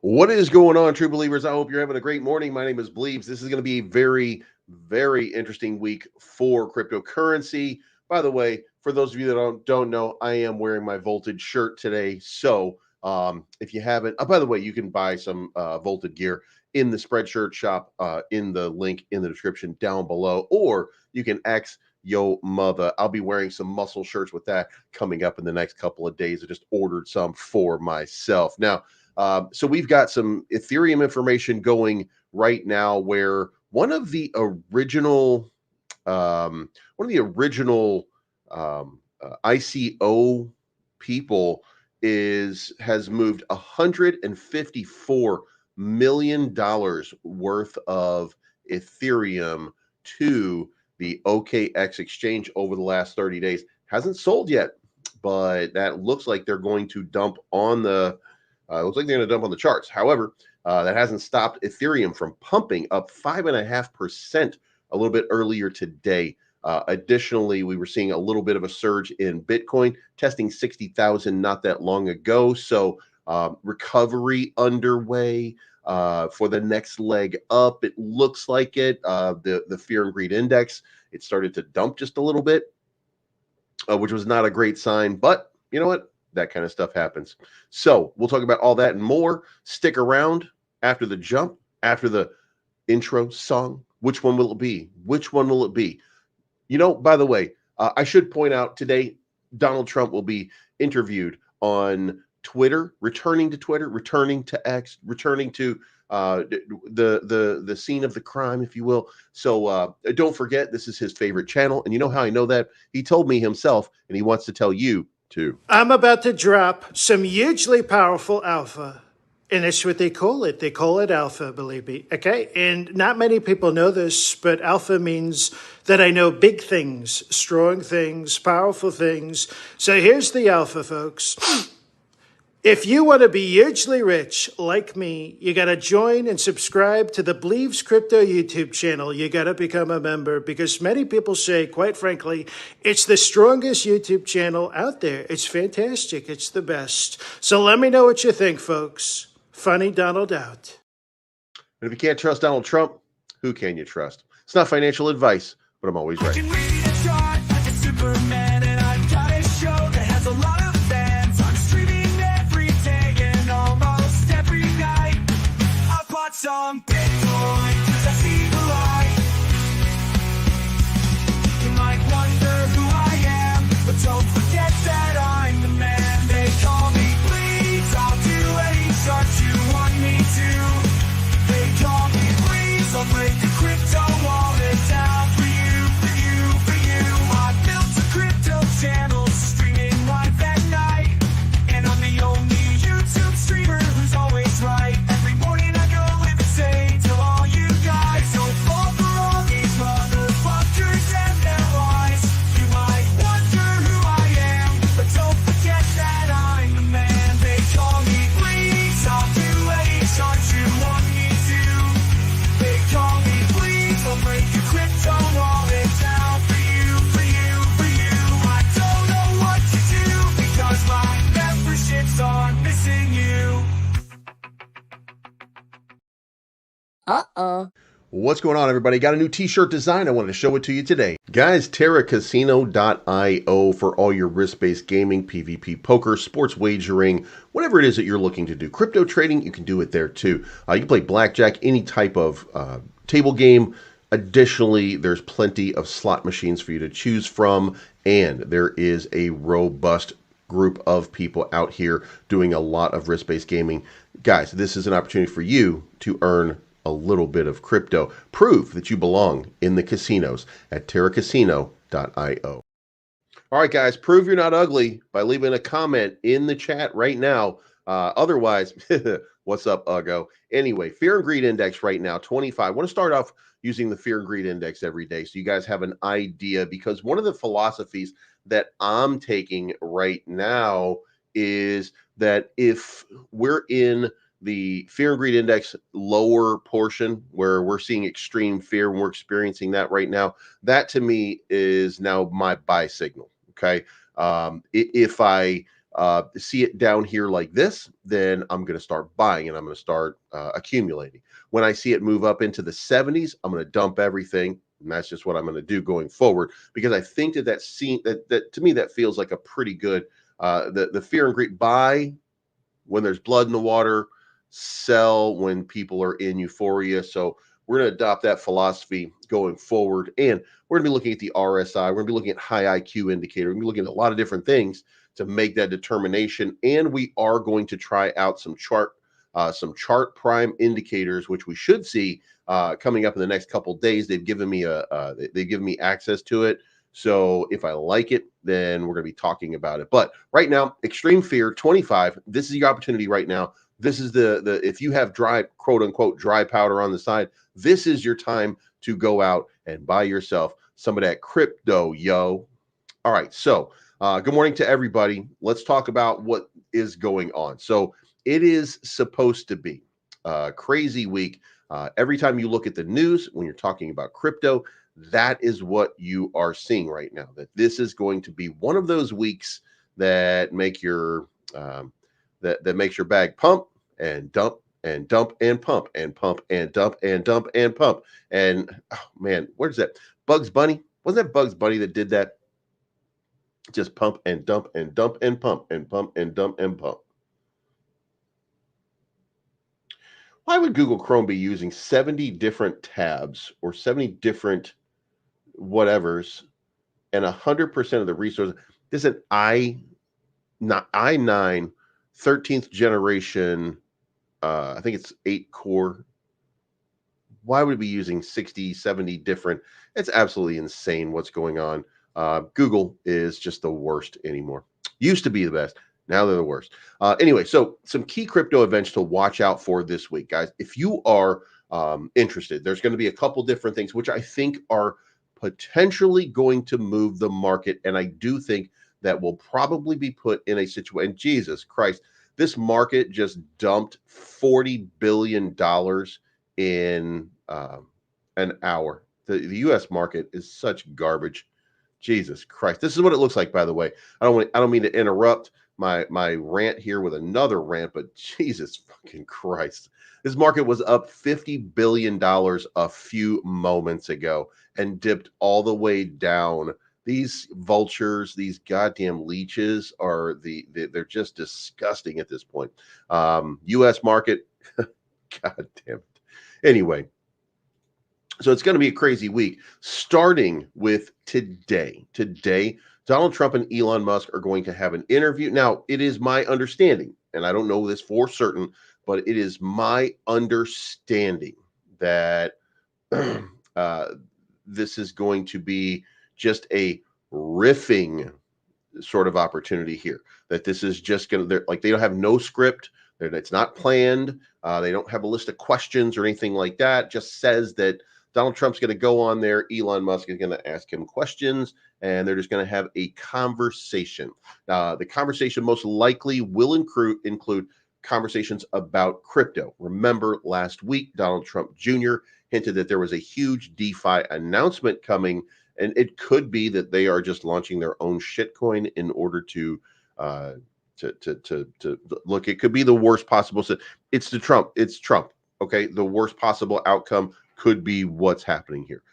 What is going on, true believers? I hope you're having a great morning. My name is Bleeves. This is going to be a very, very interesting week for cryptocurrency. By the way, for those of you that don't know, I am wearing my Voltage shirt today. So if you haven't, by the way, you can buy some Voltage gear in the Spreadshirt shop in the link in the description down below, or you can X yo mother. I'll be wearing some muscle shirts with that coming up in the next couple of days. I just ordered some for myself. Now, so we've got some Ethereum information going right now where one of the original ICO people has moved $154 million worth of Ethereum to the OKX exchange over the last 30 days. Hasn't sold yet, but that looks like they're going to dump on the looks like they're going to dump on the charts. However, that hasn't stopped Ethereum from pumping up 5.5% a little bit earlier today. Additionally, we were seeing a little bit of a surge in Bitcoin, testing 60,000 not that long ago. So recovery underway for the next leg up. It looks like it. The fear and greed index, it started to dump just a little bit, which was not a great sign. But you know what? That kind of stuff happens. So we'll talk about all that and more. Stick around after the jump, after the intro song. Which one will it be? Which one will it be? You know, by the way, I should point out today, Donald Trump will be interviewed on Twitter, returning to X, returning to the scene of the crime, if you will. So don't forget, this is his favorite channel. And you know how I know that? He told me himself, and he wants to tell you too. I'm about to drop some hugely powerful alpha. And that's what they call it. They call it alpha, believe me. Okay? And not many people know this, but alpha means that I know big things, strong things, powerful things. So here's the alpha, folks. If you want to be hugely rich like me, you got to join and subscribe to the Bleeves Crypto YouTube channel. You got to become a member because many people say, quite frankly, it's the strongest YouTube channel out there. It's fantastic. It's the best. So let me know what you think, folks. Funny Donald out. And if you can't trust Donald Trump, who can you trust? It's not financial advice, but I'm always right. Some Bitcoin, 'cause I see the light. You might wonder who I am, but don't forget that I'm the man. They call me Bleeves, I'll do any chart you want me to. They call me Bleeves, I'll break the crypto wallet down for you, for you, for you. I built a crypto channel, streaming live at night, and I'm the only YouTube streamer who's always right. Every morning I go say to all you guys, don't fall for all these motherfuckers and their lies. You might wonder who I am, but don't forget that I'm the man. They call me Bleeves, I'll do any chart you want me to. They call me Bleeves, I'll break your crypto wallet down for you, for you, for you. I don't know what to do because my memberships are missing you. Uh-oh. What's going on, everybody? Got a new t-shirt design. I wanted to show it to you today. Guys, TerraCasino.io for all your risk-based gaming, PvP, poker, sports wagering, whatever it is that you're looking to do. Crypto trading, you can do it there too. You can play blackjack, any type of table game. Additionally, there's plenty of slot machines for you to choose from, and there is a robust group of people out here doing a lot of risk-based gaming. Guys, this is an opportunity for you to earn a little bit of crypto. Prove that you belong in the casinos at TerraCasino.io. All right, guys, prove you're not ugly by leaving a comment in the chat right now. Otherwise, what's up, Uggo? Anyway, fear and greed index right now, 25. I want to start off using the fear and greed index every day so you guys have an idea, because one of the philosophies that I'm taking right now is that if we're in the fear and greed index lower portion where we're seeing extreme fear and we're experiencing that right now, that to me is now my buy signal. Okay. If I see it down here like this, then I'm going to start buying and I'm going to start accumulating. When I see it move up into the 70s, I'm going to dump everything. And that's just what I'm going to do going forward, because I think that to me, that feels like a pretty good, the fear and greed: buy when there's blood in the water, sell when people are in euphoria. So we're going to adopt that philosophy going forward. And we're going to be looking at the RSI. We're going to be looking at high IQ indicator. We're going to be looking at a lot of different things to make that determination. And we are going to try out some chart prime indicators, which we should see coming up in the next couple days. They've given me access to it. So if I like it, then we're going to be talking about it. But right now, Extreme Fear 25, this is your opportunity right now. This is the if you have dry, quote unquote, dry powder on the side, this is your time to go out and buy yourself some of that crypto, yo. All right. So good morning to everybody. Let's talk about what is going on. So it is supposed to be a crazy week. Every time you look at the news, when you're talking about crypto, that is what you are seeing right now, that this is going to be one of those weeks that make your that makes your bag pump and dump and dump and pump and pump and dump and dump and pump. And oh man, where's that? Bugs Bunny? Wasn't that Bugs Bunny that did that? Just pump and dump and dump and pump and pump and dump and pump. Why would Google Chrome be using 70 different tabs or 70 different whatevers and 100% of the resources? This is an i9 13th generation, I think it's 8 core. Why would it be using 60, 70 different? It's absolutely insane what's going on. Google is just the worst anymore. Used to be the best. Now they're the worst. Anyway, so some key crypto events to watch out for this week, guys. If you are interested, there's going to be a couple different things which I think are potentially going to move the market. And I do think that will probably be put in a situation. Jesus Christ, this market just dumped $40 billion in an hour. The U.S. market is such garbage. Jesus Christ. This is what it looks like, by the way. I don't mean to interrupt my rant here with another rant, but Jesus fucking Christ. This market was up $50 billion a few moments ago and dipped all the way down. These vultures, these goddamn leeches they're just disgusting at this point. US market, god damn it. Anyway, so it's going to be a crazy week, starting with today. Today, Donald Trump and Elon Musk are going to have an interview. Now, it is my understanding, and I don't know this for certain, but it is my understanding that this is going to be just a riffing sort of opportunity here. That this is just going to, like, they don't have no script. It's not planned. They don't have a list of questions or anything like that. Just says that Donald Trump's going to go on there. Elon Musk is going to ask him questions, and they're just going to have a conversation. The conversation most likely will include conversations about crypto. Remember, last week, Donald Trump Jr. hinted that there was a huge DeFi announcement coming, and it could be that they are just launching their own shitcoin in order to look. It could be the worst possible. It's Trump. Okay, the worst possible outcome could be what's happening here.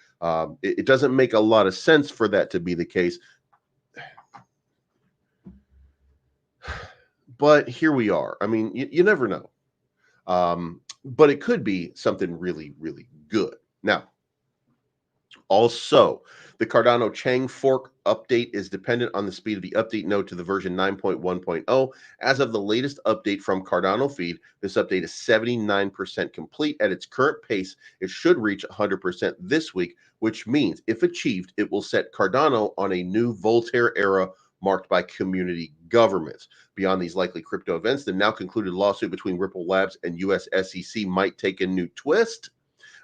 It doesn't make a lot of sense for that to be the case. But here we are. I mean, you never know. But it could be something really, really good. Now, also, the Cardano Chain fork update is dependent on the speed of the update node to the version 9.1.0. As of the latest update from Cardano feed, this update is 79% complete. At its current pace, it should reach 100% this week, which means, if achieved, it will set Cardano on a new Voltaire era marked by community governments. Beyond these likely crypto events, the now concluded lawsuit between Ripple Labs and US SEC might take a new twist.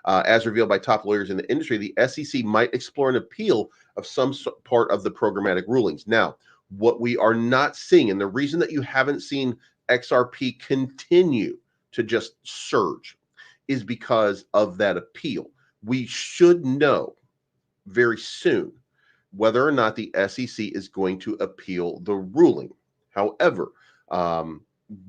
As revealed by top lawyers in the industry, the SEC might explore an appeal of some part of the programmatic rulings. Now, what we are not seeing, and the reason that you haven't seen XRP continue to just surge, is because of that appeal. We should know very soon whether or not the SEC is going to appeal the ruling. However,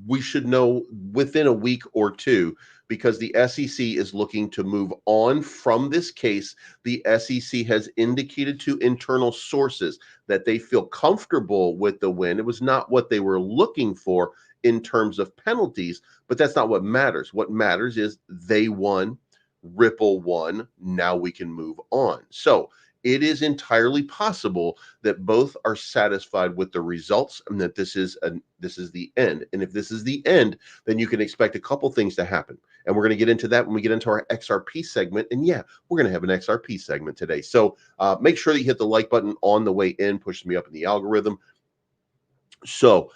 we should know within a week or two, because the SEC is looking to move on from this case. The SEC has indicated to internal sources that they feel comfortable with the win. It was not what they were looking for in terms of penalties, but that's not what matters. What matters is they won, Ripple won. Now we can move on. So it is entirely possible that both are satisfied with the results and that this is the end. And if this is the end, then you can expect a couple things to happen. And we're going to get into that when we get into our XRP segment. And yeah, we're going to have an XRP segment today. So make sure that you hit the like button on the way in, pushes me up in the algorithm. So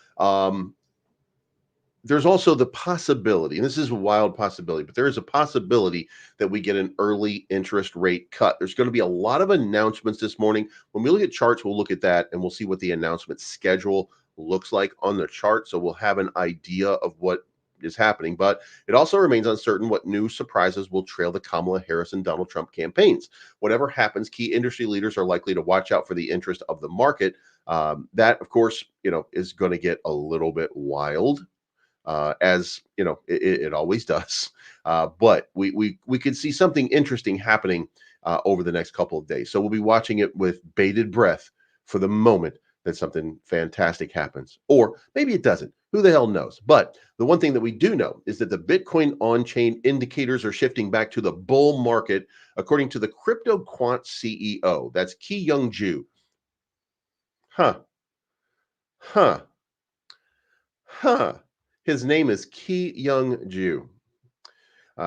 there's also the possibility, and this is a wild possibility, but there is a possibility that we get an early interest rate cut. There's going to be a lot of announcements this morning. When we look at charts, we'll look at that and we'll see what the announcement schedule looks like on the chart. So we'll have an idea of what is happening, but it also remains uncertain what new surprises will trail the Kamala Harris and Donald Trump campaigns. Whatever happens, key industry leaders are likely to watch out for the interest of the market. That, of course, is going to get a little bit wild. As you know, it always does. But we could see something interesting happening over the next couple of days. So we'll be watching it with bated breath for the moment that something fantastic happens. Or maybe it doesn't. Who the hell knows? But the one thing that we do know is that the Bitcoin on-chain indicators are shifting back to the bull market, according to the Crypto Quant CEO. That's Ki Young Ju. Huh. His name is Ki Young Ju.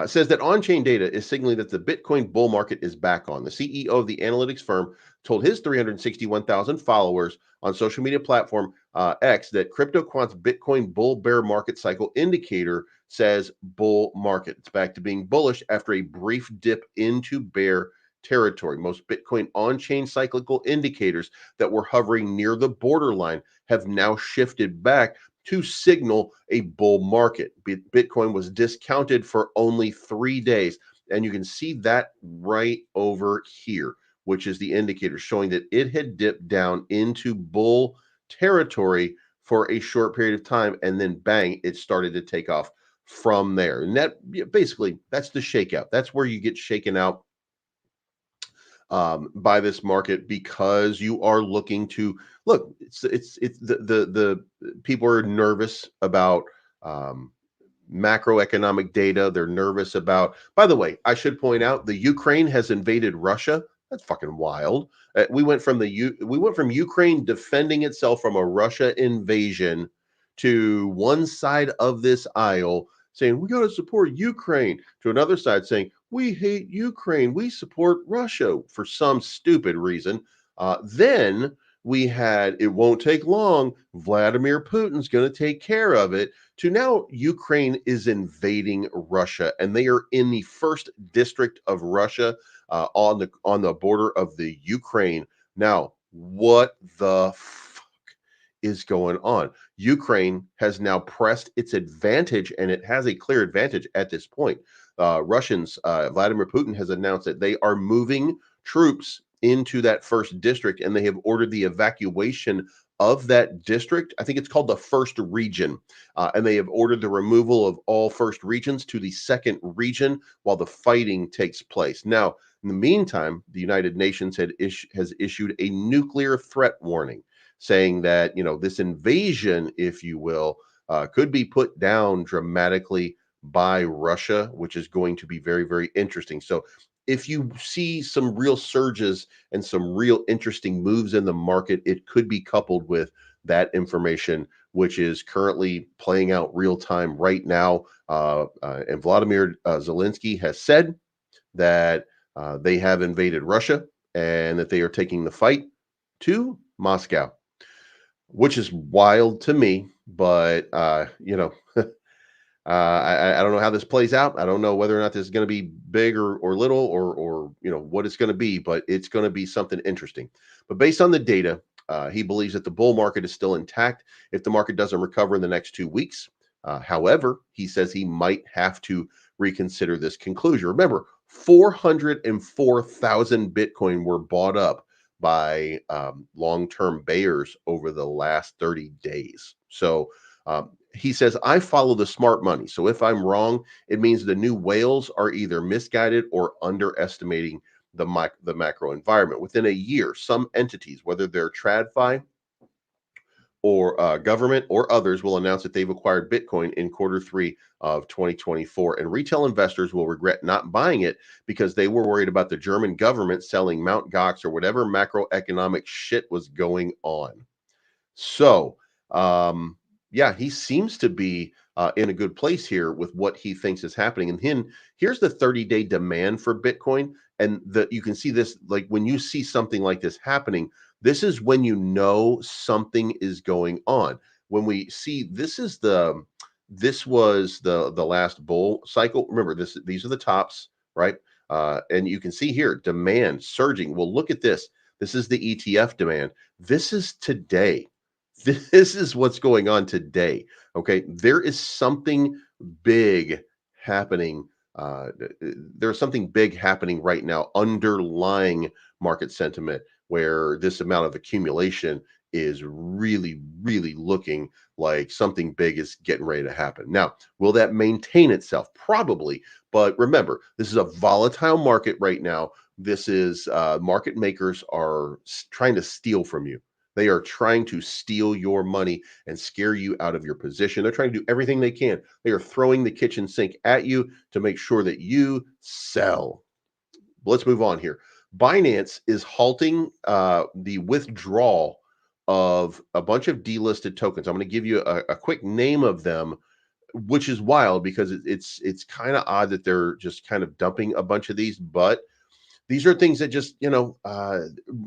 Says that on-chain data is signaling that the Bitcoin bull market is back on. The CEO of the analytics firm told his 361,000 followers on social media platform X that CryptoQuant's Bitcoin bull bear market cycle indicator says bull market. It's back to being bullish after a brief dip into bear territory. Most Bitcoin on-chain cyclical indicators that were hovering near the borderline have now shifted back to signal a bull market. Bitcoin was discounted for only 3 days. And you can see that right over here, which is the indicator showing that it had dipped down into bull territory for a short period of time. And then bang, it started to take off from there. And that basically, that's the shakeout. That's where you get shaken out by this market, because you are looking to look. It's the people are nervous about macroeconomic data. They're nervous about. By the way, I should point out the Ukraine has invaded Russia. That's fucking wild. We went from Ukraine defending itself from a Russia invasion to one side of this aisle saying we got to support Ukraine, to another side saying we hate Ukraine, we support Russia for some stupid reason. Then we had, it won't take long, Vladimir Putin's going to take care of it, to now Ukraine is invading Russia, and they are in the first district of Russia, on the border of the Ukraine. Now, what the is going on? Ukraine has now pressed its advantage, and it has a clear advantage at this point. Russians, Vladimir Putin has announced that they are moving troops into that first district, and they have ordered the evacuation of that district. I think it's called the first region, and they have ordered the removal of all first regions to the second region while the fighting takes place. Now, in the meantime, the United Nations has issued a nuclear threat warning, saying that this invasion, if you will, could be put down dramatically by Russia, which is going to be very, very interesting. So if you see some real surges and some real interesting moves in the market, it could be coupled with that information, which is currently playing out real time right now. And Vladimir Zelensky has said that they have invaded Russia and that they are taking the fight to Moscow, which is wild to me. But I don't know how this plays out. I don't know whether or not this is going to be big or little, or what it's going to be, but it's going to be something interesting. But based on the data, he believes that the bull market is still intact if the market doesn't recover in the next 2 weeks. However, he says he might have to reconsider this conclusion. Remember, 404,000 Bitcoin were bought up by long-term bears over the last 30 days. So he says, I follow the smart money. So if I'm wrong, it means the new whales are either misguided or underestimating the macro environment. Within a year, some entities, whether they're TradFi or government or others, will announce that they've acquired Bitcoin in Q3 of 2024. And retail investors will regret not buying it because they were worried about the German government selling Mt. Gox or whatever macroeconomic shit was going on. So, yeah, he seems to be in a good place here with what he thinks is happening. And then here's the 30-day demand for Bitcoin. And you can see this, like when you see something like this happening, this is when you know something is going on. When we see this was the last bull cycle. Remember, these are the tops, right? And you can see here demand surging. Well, look at this. This is the ETF demand. This is today. This is what's going on today. Okay. There is something big happening. There's something big happening right now, underlying market sentiment, where this amount of accumulation is really, really looking like something big is getting ready to happen. Now, will that maintain itself? Probably. But remember, this is a volatile market right now. This is market makers are trying to steal from you. They are trying to steal your money and scare you out of your position. They're trying to do everything they can. They are throwing the kitchen sink at you to make sure that you sell. Let's move on here. Binance is halting the withdrawal of a bunch of delisted tokens. I'm going to give you a quick name of them, which is wild because it's kind of odd that they're just kind of dumping a bunch of these, but these are things that just,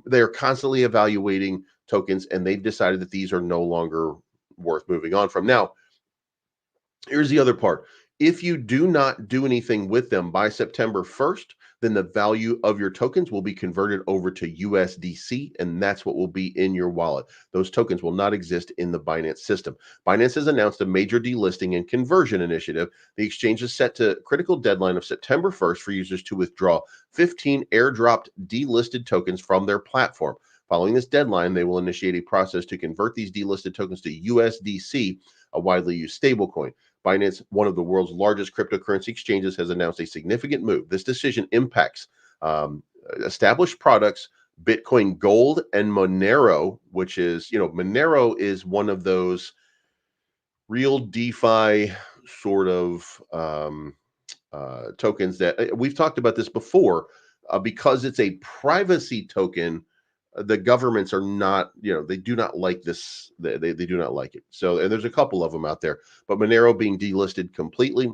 they're constantly evaluating tokens, and they've decided that these are no longer worth moving on from. Now, here's the other part. If you do not do anything with them by September 1st, then the value of your tokens will be converted over to USDC, and that's what will be in your wallet. Those tokens will not exist in the Binance system. Binance has announced a major delisting and conversion initiative. The exchange is set to a critical deadline of September 1st for users to withdraw 15 airdropped delisted tokens from their platform. Following this deadline, they will initiate a process to convert these delisted tokens to USDC, a widely used stablecoin. Binance, one of the world's largest cryptocurrency exchanges, has announced a significant move. This decision impacts established products, Bitcoin Gold and Monero, which is, Monero is one of those real DeFi sort of tokens that we've talked about this before. Because it's a privacy token, the governments are not, they do not like this. They do not like it. So, and there's a couple of them out there, but Monero being delisted completely.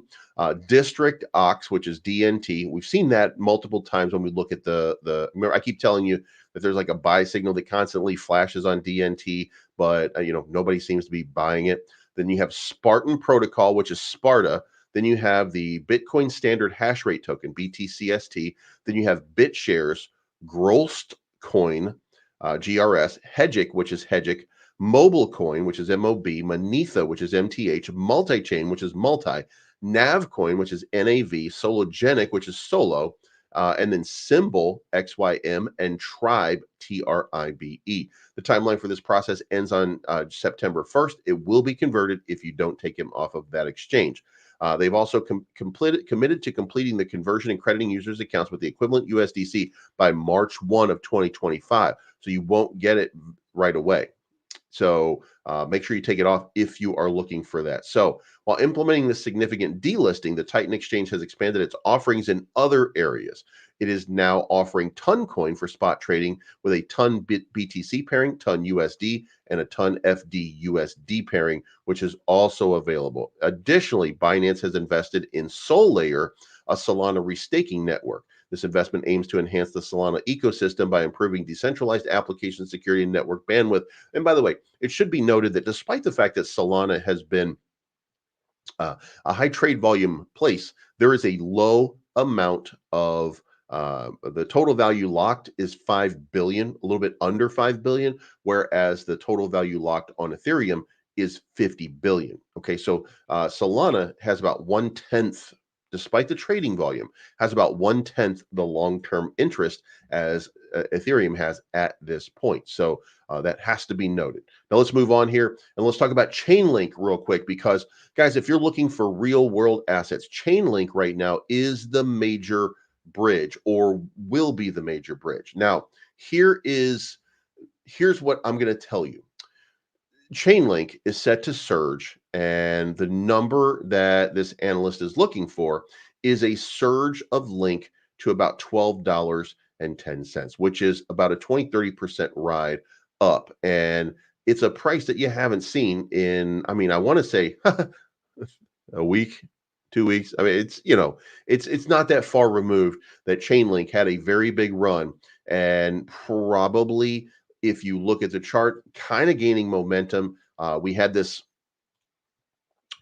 District Ox, which is DNT. We've seen that multiple times when we look at remember, I keep telling you that there's like a buy signal that constantly flashes on DNT, but nobody seems to be buying it. Then you have Spartan Protocol, which is Sparta. Then you have the Bitcoin Standard Hash Rate Token, BTCST. Then you have BitShares, Grolst Coin, GRS, Hedgic, which is Hedgic, Mobile Coin, which is MOB, Manetha, which is MTH, Multichain, which is Multi, Navcoin, which is NAV, Sologenic, which is Solo, and then Symbol, XYM, and Tribe, TRIBE. The timeline for this process ends on September 1st. It will be converted if you don't take him off of that exchange. They've also committed to completing the conversion and crediting users' accounts with the equivalent USDC by March 1 of 2025. So you won't get it right away. So make sure you take it off if you are looking for that. So while implementing the significant delisting, the Titan Exchange has expanded its offerings in other areas. It is now offering Ton Coin for spot trading with a Ton BTC pairing, Ton USD, and a Ton FD USD pairing, which is also available. Additionally, Binance has invested in SolLayer, a Solana restaking network. This investment aims to enhance the Solana ecosystem by improving decentralized application security and network bandwidth. And by the way, it should be noted that despite the fact that Solana has been a high trade volume place, there is a low amount of the total value locked is 5 billion, a little bit under 5 billion, whereas the total value locked on Ethereum is 50 billion. Okay, so Solana has about 1/10 despite the trading volume, has about 1/10 the long-term interest as Ethereum has at this point. So that has to be noted. Now let's move on here and let's talk about Chainlink real quick, because guys, if you're looking for real world assets, Chainlink right now is the major bridge, or will be the major bridge. Now, here's what I'm going to tell you. Chainlink is set to surge, and the number that this analyst is looking for is a surge of Link to about $12.10, which is about a 20-30% ride up. And it's a price that you haven't seen in, I mean, I want to say a week, 2 weeks. I mean, it's not that far removed that Chainlink had a very big run, and probably, if you look at the chart, kind of gaining momentum. We had this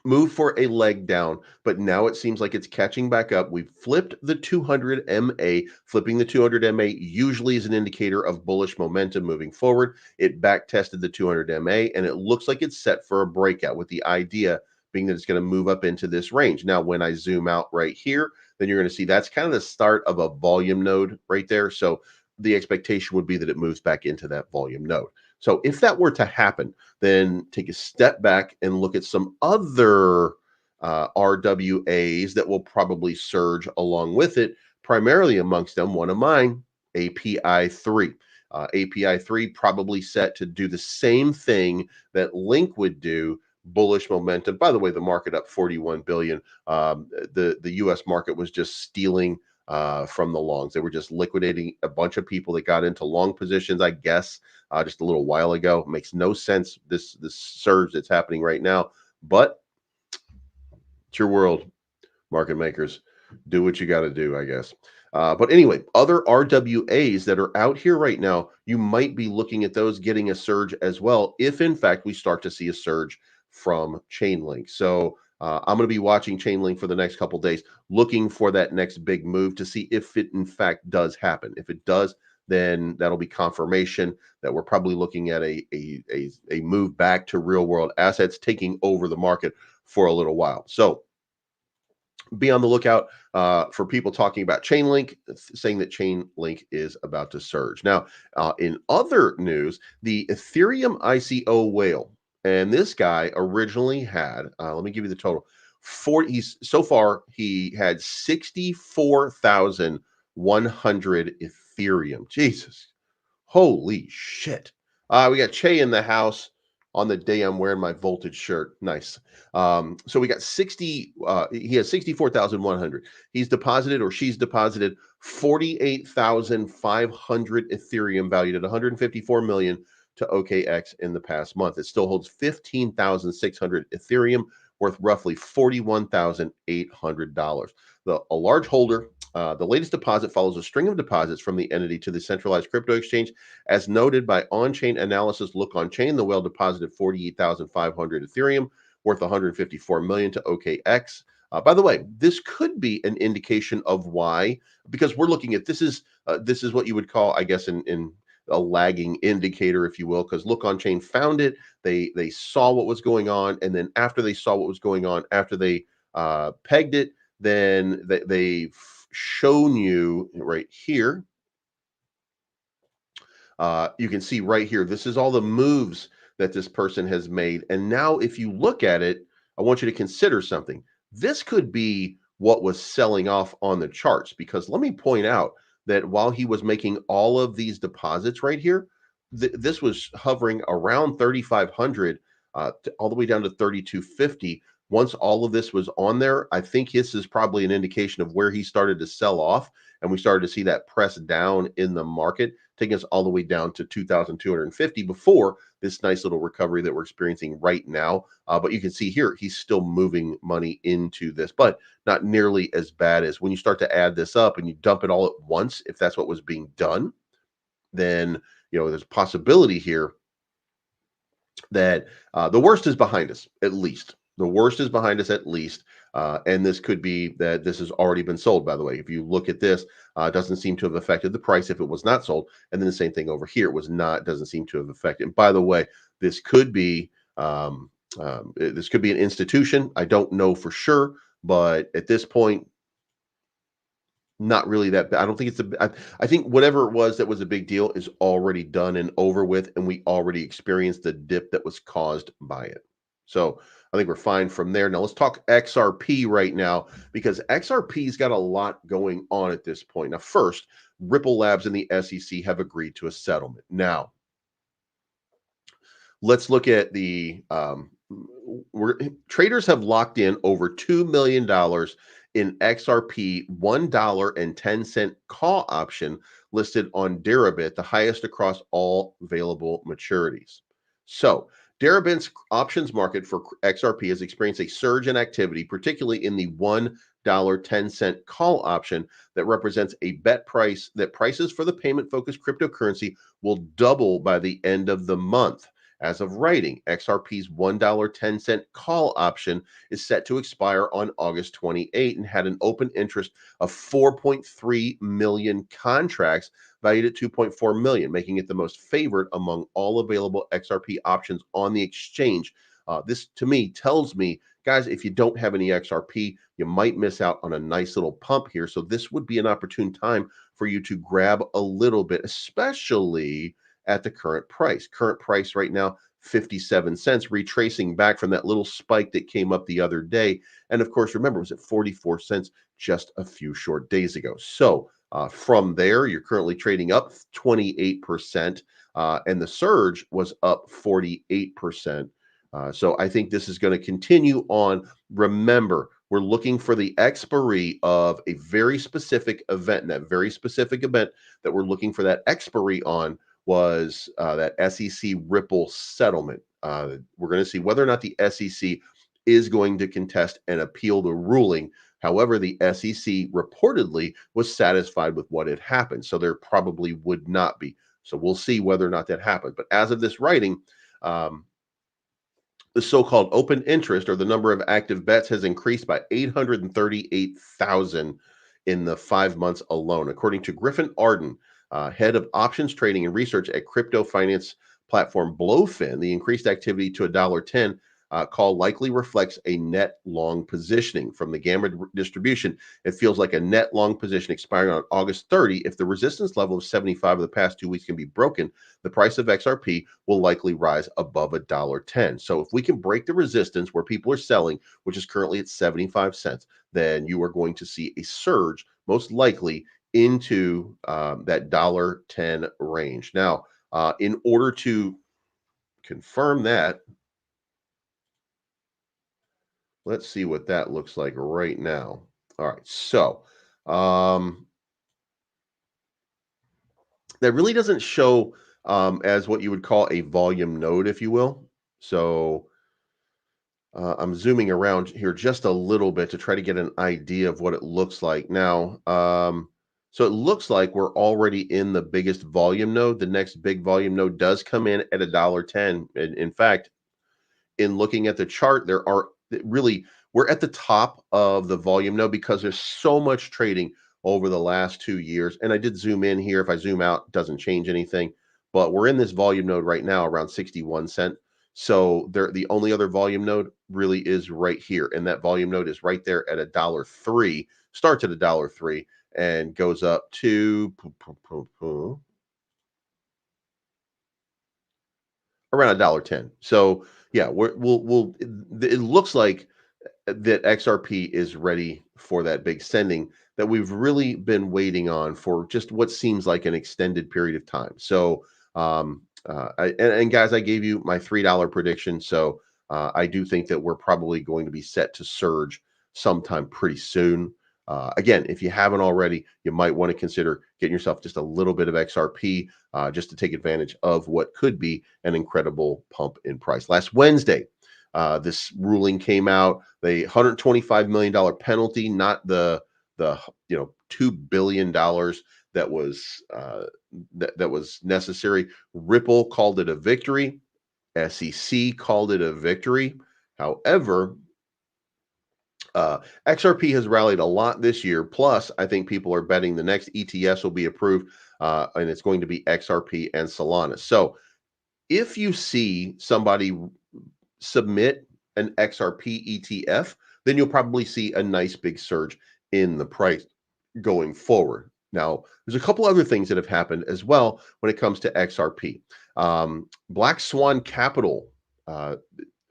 move for a leg down, but now it seems like it's catching back up. We've flipped the 200 MA. Flipping the 200 MA usually is an indicator of bullish momentum moving forward. It back tested the 200 MA, and it looks like it's set for a breakout, with the idea being that it's going to move up into this range. Now, when I zoom out right here, then you're going to see that's kind of the start of a volume node right there. So the expectation would be that it moves back into that volume node. So if that were to happen, then take a step back and look at some other RWAs that will probably surge along with it, primarily amongst them one of mine, API 3. API 3 probably set to do the same thing that Link would do, bullish momentum. By the way, the market up 41 billion. The US market was just stealing from the longs. They were just liquidating a bunch of people that got into long positions, I guess, just a little while ago. It makes no sense, this surge that's happening right now, but it's your world, market makers. Do what you got to do, I guess. But anyway, other RWAs that are out here right now, you might be looking at those getting a surge as well, if in fact we start to see a surge from Chainlink. So I'm going to be watching Chainlink for the next couple days, looking for that next big move to see if it in fact does happen. If it does, then that'll be confirmation that we're probably looking at a move back to real world assets taking over the market for a little while. So be on the lookout for people talking about Chainlink, saying that Chainlink is about to surge. Now, in other news, the Ethereum ICO whale, and this guy originally had, let me give you the total. So far, he had 64,100 Ethereum. Jesus. Holy shit. We got Che in the house on the day I'm wearing my voltage shirt. Nice. So we got he has 64,100. He's deposited, or she's deposited, 48,500 Ethereum valued at 154 million to OKX in the past month. It still holds 15,600 Ethereum, worth roughly $41,800. A large holder. The latest deposit follows a string of deposits from the entity to the centralized crypto exchange. As noted by on-chain analysis, Look On-Chain, the whale deposited 48,500 Ethereum, worth 154 million to OKX. By the way, this could be an indication of why, because we're looking at this is what you would call, I guess, in a lagging indicator, if you will, because Look On-Chain found it. They saw what was going on, and then after they saw what was going on, after they pegged it, then they've shown you right here. You can see right here, this is all the moves that this person has made. And now if you look at it, I want you to consider something. This could be what was selling off on the charts, because let me point out that while he was making all of these deposits right here, this was hovering around 3,500 all the way down to 3,250. Once all of this was on there, I think this is probably an indication of where he started to sell off, and we started to see that press down in the market, taking us all the way down to 2,250 before this nice little recovery that we're experiencing right now. But you can see here, he's still moving money into this, but not nearly as bad as when you start to add this up and you dump it all at once. If that's what was being done, then there's a possibility here that the worst is behind us, at least. The worst is behind us, at least. And this could be that this has already been sold, by the way. If you look at this, it doesn't seem to have affected the price if it was not sold. And then the same thing over here, doesn't seem to have affected. And by the way, this could be an institution. I don't know for sure, but at this point, not really that bad. I don't think it's I think whatever it was that was a big deal is already done and over with, and we already experienced the dip that was caused by it. So I think we're fine from there. Now let's talk XRP right now, because XRP's got a lot going on at this point. Now, first, Ripple Labs and the SEC have agreed to a settlement. Now, let's look at the traders have locked in over $2 million in XRP $1.10 call option listed on Deribit, the highest across all available maturities. So Deribit's options market for XRP has experienced a surge in activity, particularly in the $1.10 call option that represents a bet price that prices for the payment-focused cryptocurrency will double by the end of the month. As of writing, XRP's $1.10 call option is set to expire on August 28 and had an open interest of 4.3 million contracts valued at 2.4 million, making it the most favored among all available XRP options on the exchange. This to me tells me, guys, if you don't have any XRP, you might miss out on a nice little pump here. So this would be an opportune time for you to grab a little bit, especially at the current price. Current price right now, 57 cents, retracing back from that little spike that came up the other day. And of course, remember, it was at 44 cents just a few short days ago. So from there, you're currently trading up 28%, and the surge was up 48%. So I think this is going to continue on. Remember, we're looking for the expiry of a very specific event. And that very specific event that we're looking for that expiry on was that SEC Ripple settlement. We're going to see whether or not the SEC is going to contest and appeal the ruling. However, the SEC reportedly was satisfied with what had happened, so there probably would not be. So we'll see whether or not that happens. But as of this writing, the so-called open interest, or the number of active bets, has increased by 838,000 in the 5 months alone, according to Griffin Arden, head of options trading and research at crypto finance platform Blowfin. The increased activity to $1.10 call likely reflects a net long positioning. From the gamma distribution, it feels like a net long position expiring on August 30. If the resistance level of 75 of the past 2 weeks can be broken, the price of XRP will likely rise above $1.10. So if we can break the resistance where people are selling, which is currently at 75 cents, then you are going to see a surge, most likely into that $1.10 range. Now, in order to confirm that, let's see what that looks like right now. All right, so that really doesn't show as what you would call a volume node, if you will. So I'm zooming around here just a little bit to try to get an idea of what it looks like now. So it looks like we're already in the biggest volume node. The next big volume node does come in at $1.10. And in fact, in looking at the chart, there are really, we're at the top of the volume node because there's so much trading over the last 2 years. And I did zoom in here. If I zoom out, it doesn't change anything. But we're in this volume node right now around 61 cent. So the only other volume node really is right here. And that volume node is right there at $1.03, starts at $1.03 and goes up to around $1.10. So yeah, it looks like that XRP is ready for that big sending that we've really been waiting on for just what seems like an extended period of time. So, and guys, I gave you my $3 prediction. So I do think that we're probably going to be set to surge sometime pretty soon. Again, if you haven't already, you might want to consider getting yourself just a little bit of XRP just to take advantage of what could be an incredible pump in price. Last Wednesday, this ruling came out. The $125 million penalty, not the $2 billion that was that was necessary. Ripple called it a victory. SEC called it a victory. However, XRP has rallied a lot this year. Plus, I think people are betting the next ETS will be approved, and it's going to be XRP and Solana. So if you see somebody submit an XRP ETF, then you'll probably see a nice big surge in the price. going forward. Now, there's a couple other things that have happened as well when it comes to XRP. Black Swan Capital uh,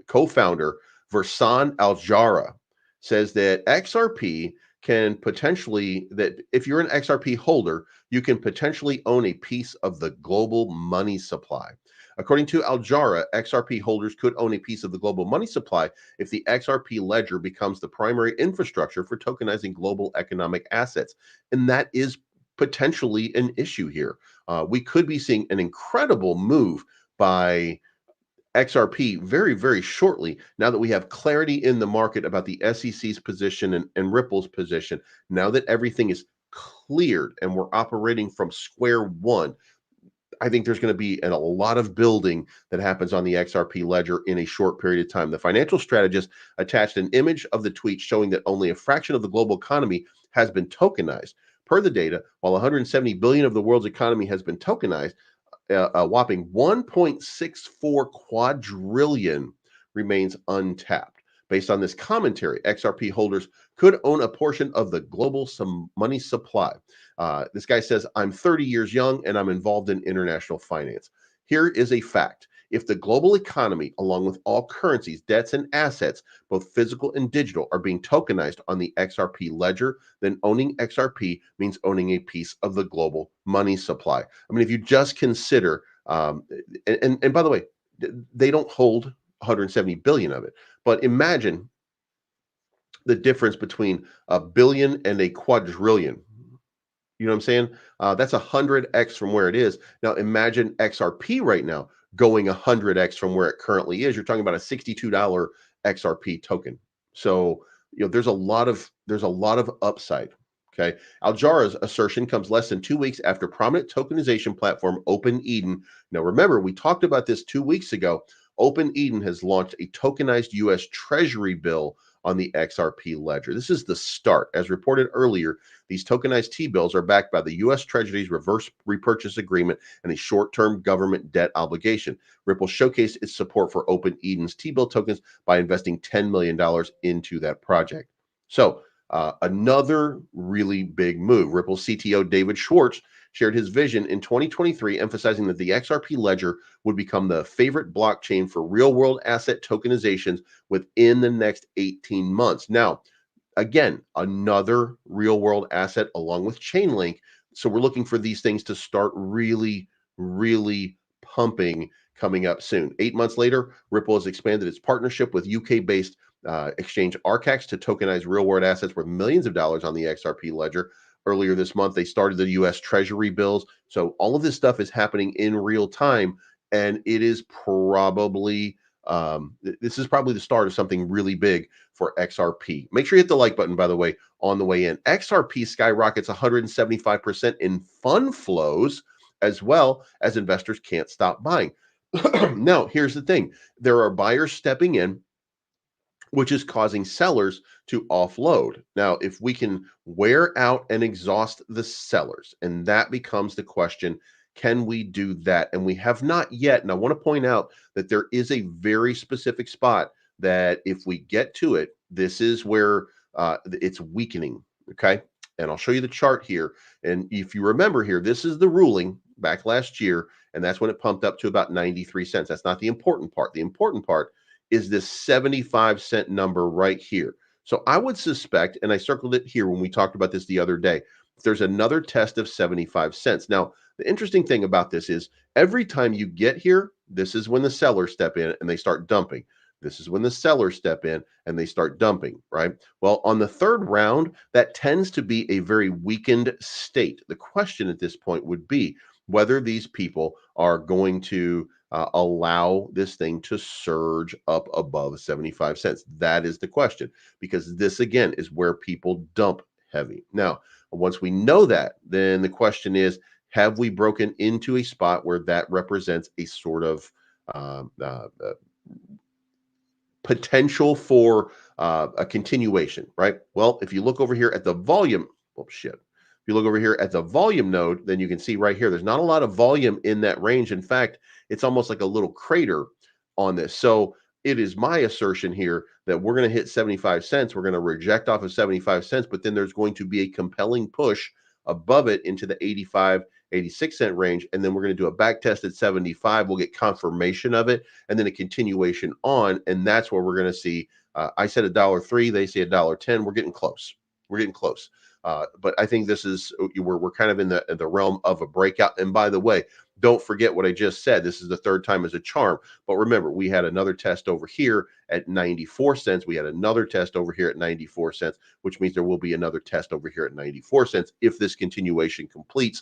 co-founder Versan Aljara says that XRP can potentially, that if you're an XRP holder, you can potentially own a piece of the global money supply. According to Aljara, XRP holders could own a piece of the global money supply if the XRP ledger becomes the primary infrastructure for tokenizing global economic assets. And that is potentially an issue here. We could be seeing an incredible move by XRP very, very shortly, now that we have clarity in the market about the SEC's position and Ripple's position. Now that everything is cleared and we're operating from square one, I think there's going to be a lot of building that happens on the XRP ledger in a short period of time. The financial strategist attached an image of the tweet showing that only a fraction of the global economy has been tokenized. Per the data, while 170 billion of the world's economy has been tokenized, a whopping 1.64 quadrillion remains untapped. Based on this commentary, XRP holders could own a portion of the global money supply. This guy says, I'm 30 years young and I'm involved in international finance. Here is a fact. If the global economy, along with all currencies, debts, and assets, both physical and digital, are being tokenized on the XRP ledger, then owning XRP means owning a piece of the global money supply. I mean, if you just consider, and by the way, they don't hold 170 billion of it, but imagine the difference between a billion and a quadrillion. You know what I'm saying? That's 100x from where it is. Now imagine XRP right now going 100x from where it currently is. You're talking about a $62 XRP token. So, there's a lot of upside. Okay. Aljara's assertion comes less than 2 weeks after prominent tokenization platform Open Eden. Now remember, we talked about this 2 weeks ago. Open Eden has launched a tokenized US Treasury bill on the XRP ledger. This is the start. As reported earlier, these tokenized T-bills are backed by the U.S. Treasury's reverse repurchase agreement and a short-term government debt obligation. Ripple showcased its support for Open Eden's T-bill tokens by investing $10 million into that project. So another really big move. Ripple CTO David Schwartz shared his vision in 2023, emphasizing that the XRP ledger would become the favorite blockchain for real-world asset tokenizations within the next 18 months. Now, again, another real-world asset along with Chainlink. So we're looking for these things to start really, really pumping coming up soon. 8 months later, Ripple has expanded its partnership with UK-based exchange Arcax to tokenize real-world assets worth millions of dollars on the XRP ledger. Earlier this month, they started the U.S. Treasury bills. So all of this stuff is happening in real time, and it is probably this is probably the start of something really big for XRP. Make sure you hit the like button, by the way, on the way in. XRP skyrockets 175% in fund flows, as well as investors can't stop buying. Now, here's the thing. There are buyers stepping in, which is causing sellers to offload. Now, if we can wear out and exhaust the sellers, and that becomes the question, can we do that? And we have not yet. And I want to point out that there is a very specific spot that if we get to it, this is where it's weakening. Okay. And I'll show you the chart here. And if you remember here, this is the ruling back last year. And that's when it pumped up to about 93 cents. That's not the important part. The important part is this 75-cent number right here. So I would suspect, and I circled it here when we talked about this the other day, there's another test of 75 cents. Now, the interesting thing about this is every time you get here, this is when the sellers step in and they start dumping. This is when the sellers step in and they start dumping, right? Well, on the third round, that tends to be a very weakened state. The question at this point would be whether these people are going to allow this thing to surge up above 75 cents. That is the question, because this, again, is where people dump heavy. Now, once we know that, then the question is, have we broken into a spot where that represents a sort of potential for a continuation, right? Well, if you look over here at the volume, oh shit. If you look over here at the volume node, then you can see right here, there's not a lot of volume in that range. In fact, it's almost like a little crater on this. So it is my assertion here that we're going to hit 75 cents. We're going to reject off of 75 cents, but then there's going to be a compelling push above it into the 85, 86 cent range. And then we're going to do a back test at 75. We'll get confirmation of it and then a continuation on. And that's where we're going to see, I said $1.03, they say $1.10. We're getting close. We're getting close. But I think this is, we're kind of in the realm of a breakout. And by the way, don't forget what I just said. This is the third time as a charm. But remember, we had another test over here at 94 cents. We had another test over here at 94 cents, which means there will be another test over here at 94 cents if this continuation completes.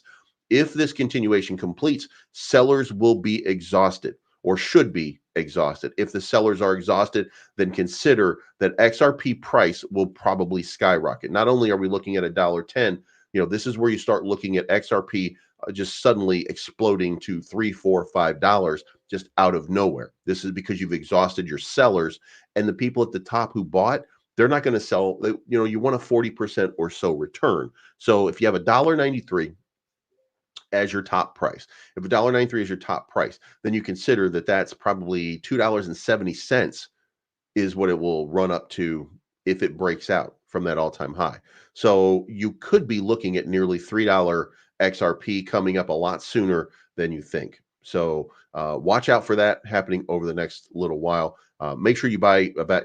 If this continuation completes, sellers will be exhausted or should be exhausted. If the sellers are exhausted, then consider that XRP price will probably skyrocket. Not only are we looking at $1.10, this is where you start looking at XRP just suddenly exploding to $3, $4, $5 just out of nowhere. This is because you've exhausted your sellers, and the people at the top who bought, they're not going to sell. You want a 40% or so return. So if you have $1.93 as your top price, if $1.93 is your top price, then you consider that that's probably $2.70 is what it will run up to if it breaks out from that all-time high. So you could be looking at nearly $3 XRP coming up a lot sooner than you think. So watch out for that happening over the next little while. Make sure you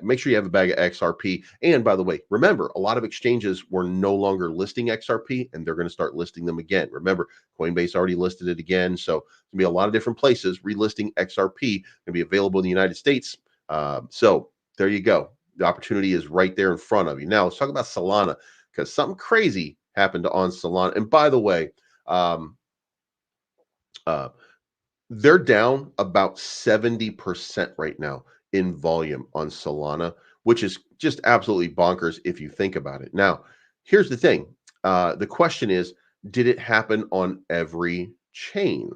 make sure you have a bag of XRP. And by the way, remember, a lot of exchanges were no longer listing XRP, and they're going to start listing them again. Remember, Coinbase already listed it again. So there's going to be a lot of different places relisting XRP, going to be available in the United States. So there you go. The opportunity is right there in front of you. Now let's talk about Solana, because something crazy happened on Solana. And by the way, they're down about 70% right now in volume on Solana, which is just absolutely bonkers if you think about it. Now, here's the thing. The question is, did it happen on every chain,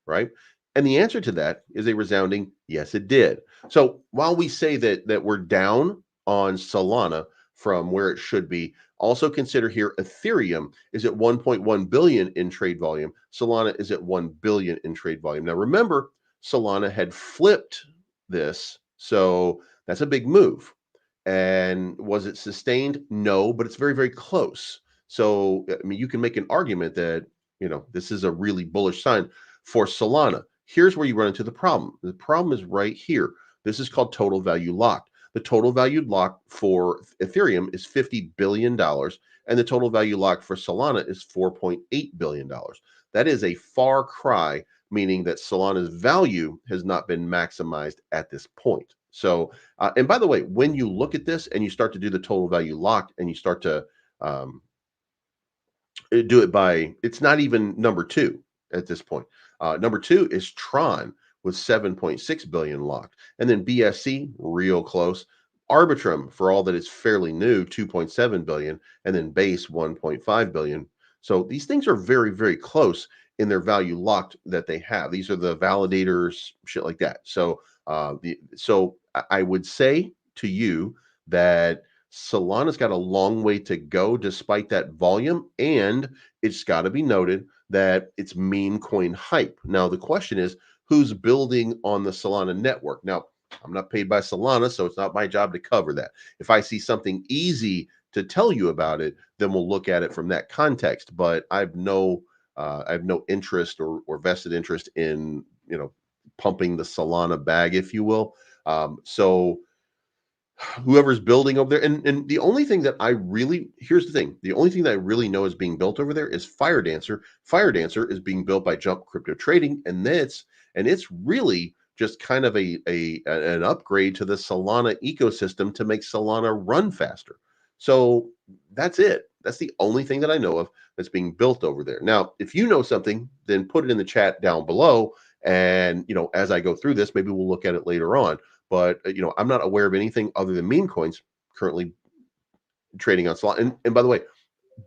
right? And the answer to that is a resounding yes, it did. So while we say that we're down on Solana from where it should be, also consider here Ethereum is at 1.1 billion in trade volume. Solana is at 1 billion in trade volume. Now remember, Solana had flipped this, so that's a big move. And was it sustained? No, but it's very, very close. So I mean, you can make an argument that this is a really bullish sign for Solana. Here's where you run into the problem. The problem is right here. This is called total value locked. The total value lock for Ethereum is $50 billion, and the total value lock for Solana is $4.8 billion. That is a far cry, meaning that Solana's value has not been maximized at this point. So, and by the way, when you look at this and you start to do the total value locked and you start to do it by, it's not even number two at this point. Number two is Tron with 7.6 billion locked. And then BSC, real close. Arbitrum, for all that it's fairly new, 2.7 billion. And then Base, 1.5 billion. So these things are very, very close in their value locked that they have. These are the validators, shit like that. So, so I would say to you that Solana's got a long way to go despite that volume. And it's got to be noted that it's meme coin hype. Now, the question is, who's building on the Solana network? Now, I'm not paid by Solana, so it's not my job to cover that. If I see something easy to tell you about it, then we'll look at it from that context. But I have no interest or vested interest in pumping the Solana bag, if you will. So whoever's building over there, and the only thing that here's the thing, the only thing that I really know is being built over there is Firedancer. Firedancer is being built by Jump Crypto Trading, and it's really just kind of an upgrade to the Solana ecosystem to make Solana run faster. So that's it. That's the only thing that I know of that's being built over there. Now, if you know something, then put it in the chat down below. And, as I go through this, maybe we'll look at it later on. But, I'm not aware of anything other than meme coins currently trading on Solana. And by the way,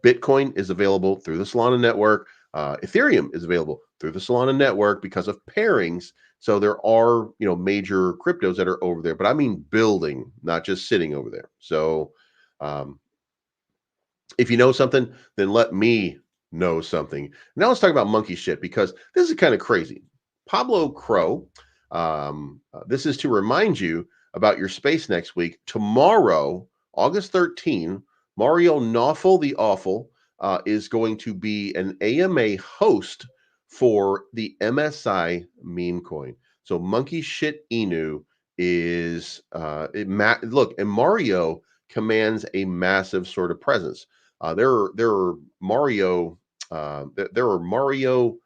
Bitcoin is available through the Solana network. Ethereum is available through the Solana network because of pairings. So there are, major cryptos that are over there, but I mean building, not just sitting over there. So if you know something, then let me know something. Now let's talk about monkey shit, because this is kind of crazy. Pablo Crow, this is to remind you about your space next week. Tomorrow, August 13, Mario Nawful the Awful is going to be an AMA host for the MSI meme coin. So Monkey Shit Inu is look, and Mario commands a massive sort of presence. There are Mario there are Mario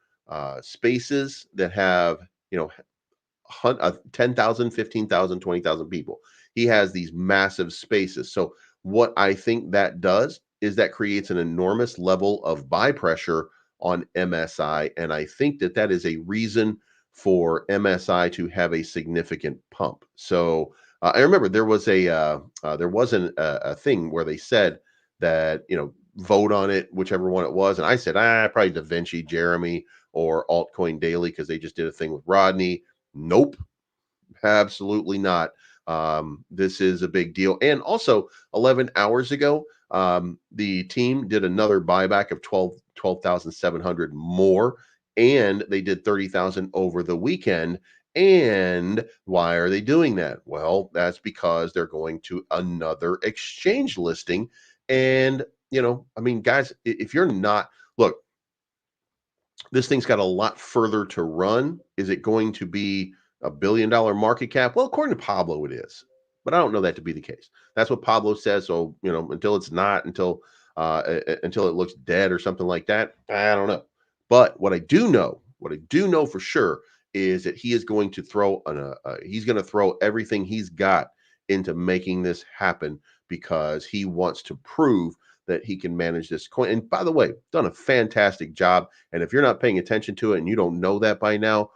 spaces that have, you know, 10,000, 15,000, 20,000 people. He has these massive spaces. So what I think that does is that creates an enormous level of buy pressure on MSI, and I think that that is a reason for MSI to have a significant pump. So I remember there was a thing where they said that, you know, vote on it, whichever one it was, and I said probably Da Vinci, Jeremy, or Altcoin Daily because they just did a thing with Rodney. Nope, absolutely not. This is a big deal. And also, 11 hours ago, the team did another buyback of 12,700 more, and they did 30,000 over the weekend. And why are they doing that? Well, that's because they're going to another exchange listing. And, you know, I mean, guys, if you're not, look, this thing's got a lot further to run. Is it going to be $1 billion market cap? Well, according to Pablo, it is, but I don't know that to be the case. That's what Pablo says. So, you know, until it's not, until it looks dead or something like that, I don't know. But what I do know for sure is that he is going to he's going to throw everything he's got into making this happen because he wants to prove that he can manage this coin. And by the way, done a fantastic job. And if you're not paying attention to it and you don't know that by now,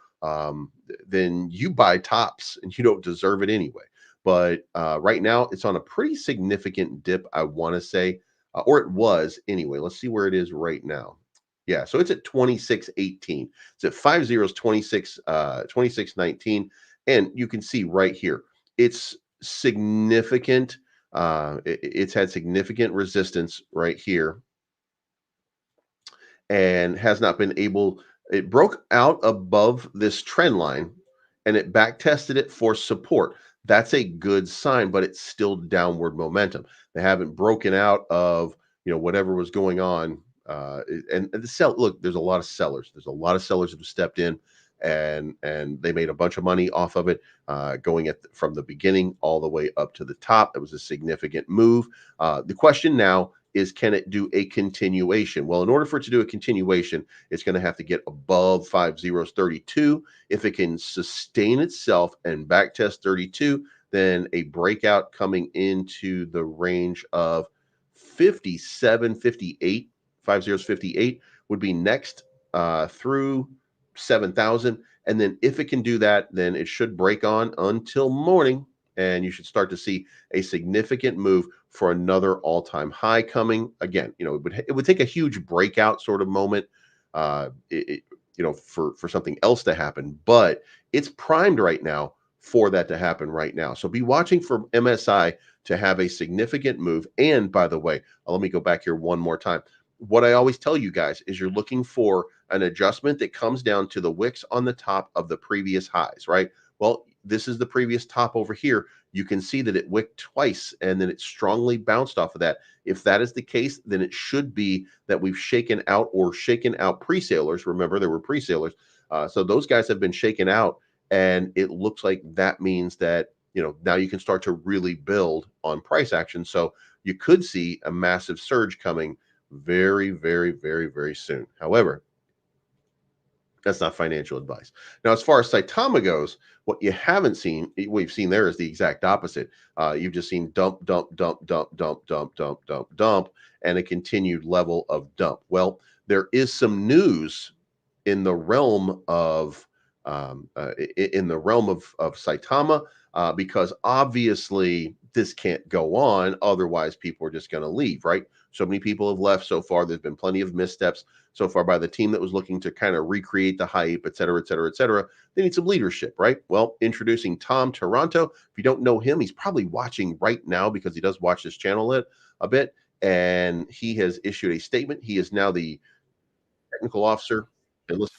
then you buy tops and you don't deserve it anyway. But right now, it's on a pretty significant dip, I want to say, or it was anyway. Let's see where it is right now. Yeah, so it's at 26.18. It's at 5 zeros, 26.19. And you can see right here, it's significant. It's had significant resistance right here and has not been able, it broke out above this trend line and it back tested it for support. That's a good sign, but it's still downward momentum. They haven't broken out of, you know, whatever was going on. And the sell, look, there's a lot of sellers. There's a lot of sellers that have stepped in and they made a bunch of money off of it, going from the beginning all the way up to the top. It was a significant move. The question now is, can it do a continuation? Well, in order for it to do a continuation, it's going to have to get above 5 zeros 32. If it can sustain itself and backtest 32, then a breakout coming into the range of 57, 58, 5 zeros 58 would be next, through 7,000. And then if it can do that, then it should break on until morning, and you should start to see a significant move for another all-time high coming. Again, you know, it would take a huge breakout sort of moment, you know, for something else to happen, but it's primed right now for that to happen right now. So be watching for MSI to have a significant move. And by the way, let me go back here one more time. What I always tell you guys is you're looking for an adjustment that comes down to the wicks on the top of the previous highs, right? Well, this is the previous top over here. You can see that it wicked twice and then it strongly bounced off of that. If that is the case, then it should be that we've shaken out pre-sailers. Remember, there were pre-sailers. So those guys have been shaken out, and it looks like that means that, you know, now you can start to really build on price action. So you could see a massive surge coming very, very, very, very soon. However, that's not financial advice. Now, as far as Saitama goes, what you haven't seen, we've seen there is the exact opposite. You've just seen dump, dump, dump, dump, dump, dump, dump, dump, dump, and a continued level of dump. Well, there is some news in the realm of Saitama, because obviously this can't go on. Otherwise, people are just going to leave, right? So many people have left so far. There's been plenty of missteps so far by the team that was looking to kind of recreate the hype, et cetera, et cetera, et cetera. They need some leadership, right? Well, introducing Tom Toronto. If you don't know him, he's probably watching right now because he does watch this channel a bit. And he has issued a statement. He is now the technical officer. And listen,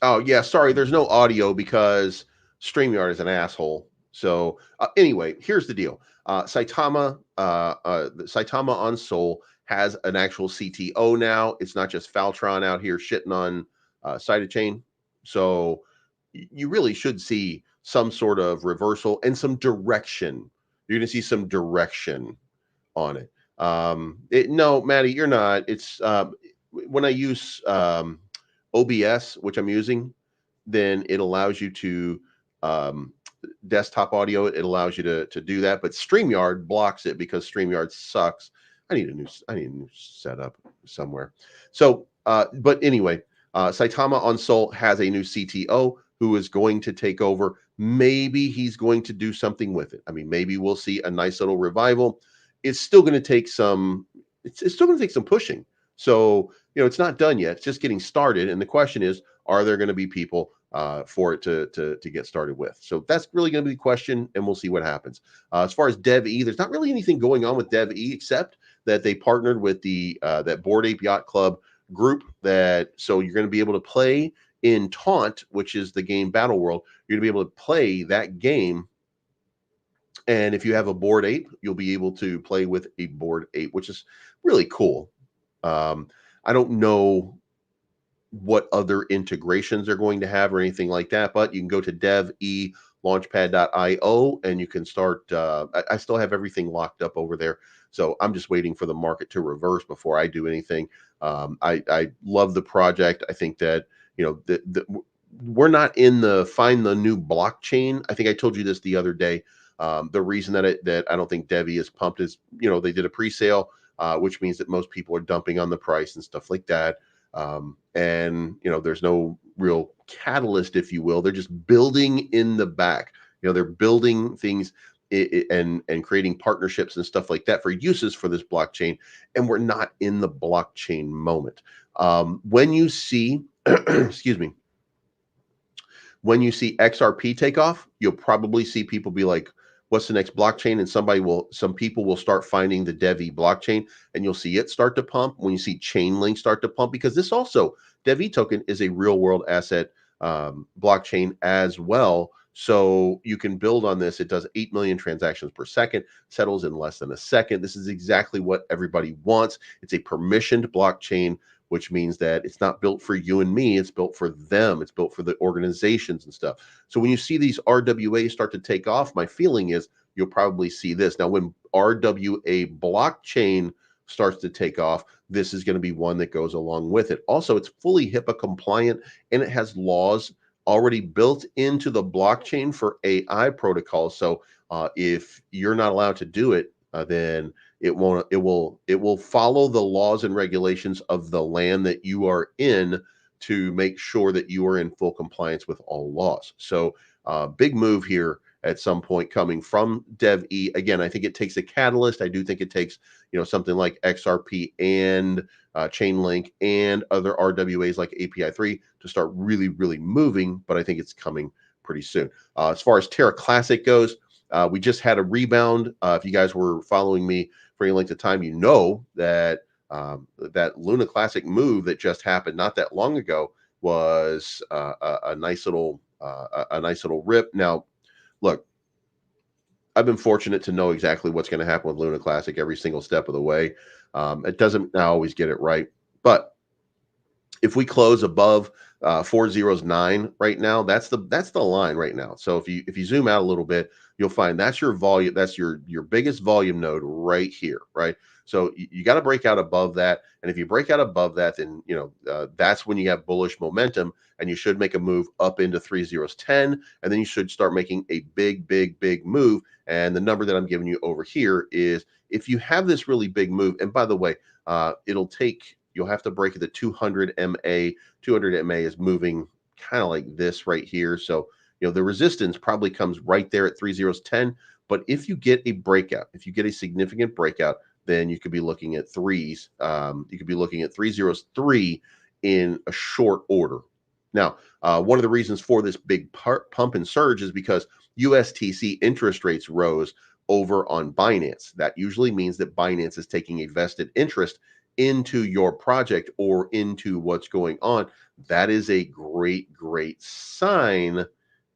Oh yeah, sorry, there's no audio because StreamYard is an asshole. So anyway, here's the deal. Saitama on Sol has an actual CTO now. It's not just Faltron out here shitting on Sidechain. So you really should see some sort of reversal and some direction. You're going to see some direction on it. No, Maddie, you're not. It's when I use OBS, which I'm using, then it allows you to um, desktop audio. It allows you to do that, but StreamYard blocks it because StreamYard sucks. I need a new setup somewhere. So, but anyway, Saitama on Sol has a new CTO who is going to take over. Maybe he's going to do something with it. I mean, maybe we'll see a nice little revival. It's still going to take some. It's still going to take some pushing. So it's not done yet. It's just getting started. And the question is, are there going to be people for it to get started with? So that's really going to be the question, and we'll see what happens. As far as DevvE, there's not really anything going on with DevvE except that they partnered with the that Bored Ape Yacht Club group. So you're going to be able to play in Taunt, which is the game Battle World. You're going to be able to play that game. And if you have a Bored Ape, you'll be able to play with a Bored Ape, which is really cool. I don't know what other integrations they're going to have or anything like that, but you can go to DevvE Launchpad.io and you can start. I still have everything locked up over there, so I'm just waiting for the market to reverse before I do anything. I love the project. I think that we're not in the find the new blockchain. I think I told you this the other day. The reason that I don't think DevvE is pumped is they did a pre-sale, which means that most people are dumping on the price and stuff like that. And there's no real catalyst, if you will. They're just building in the back. They're building things and creating partnerships and stuff like that for uses for this blockchain. And we're not in the blockchain moment. When you see, excuse me, when you see XRP take off, you'll probably see people be like, what's the next blockchain? And some people will start finding the DevvE blockchain and you'll see it start to pump when you see Chainlink start to pump, because this also, DevvE token is a real world asset blockchain as well. So you can build on this. It does 8 million transactions per second, settles in less than a second. This is exactly what everybody wants. It's a permissioned blockchain, which means that it's not built for you and me. It's built for them. It's built for the organizations and stuff. So when you see these RWAs start to take off, my feeling is you'll probably see this. Now, when RWA blockchain starts to take off, this is going to be one that goes along with it. Also, it's fully HIPAA compliant and it has laws already built into the blockchain for AI protocols. So if you're not allowed to do it, then it will follow the laws and regulations of the land that you are in to make sure that you are in full compliance with all laws. So big move here at some point coming from DevvE. Again, I think it takes a catalyst. I do think it takes something like XRP and Chainlink and other RWAs like API3 to start really, really moving, but I think it's coming pretty soon. As far as Terra Classic goes, we just had a rebound. If you guys were following me for any length of time, you know that that Luna Classic move that just happened not that long ago was a nice little rip. Now, look, I've been fortunate to know exactly what's going to happen with Luna Classic every single step of the way. It doesn't always get it right, but if we close above 409 right now, that's the line right now. So if you zoom out a little bit, you'll find that's your volume, that's your biggest volume node right here, right? So you got to break out above that, and if you break out above that, then that's when you have bullish momentum, and you should make a move up into 3010, and then you should start making a big move. And the number that I'm giving you over here is if you have this really big move, and by the way, you'll have to break the 200 MA. 200 MA is moving kind of like this right here. So, the resistance probably comes right there at 3010. But if you get a breakout, if you get a significant breakout, then you could be looking at threes. You could be looking at 303 in a short order. Now, one of the reasons for this big pump and surge is because USTC interest rates rose over on Binance. That usually means that Binance is taking a vested interest into your project or into what's going on, that is a great, great sign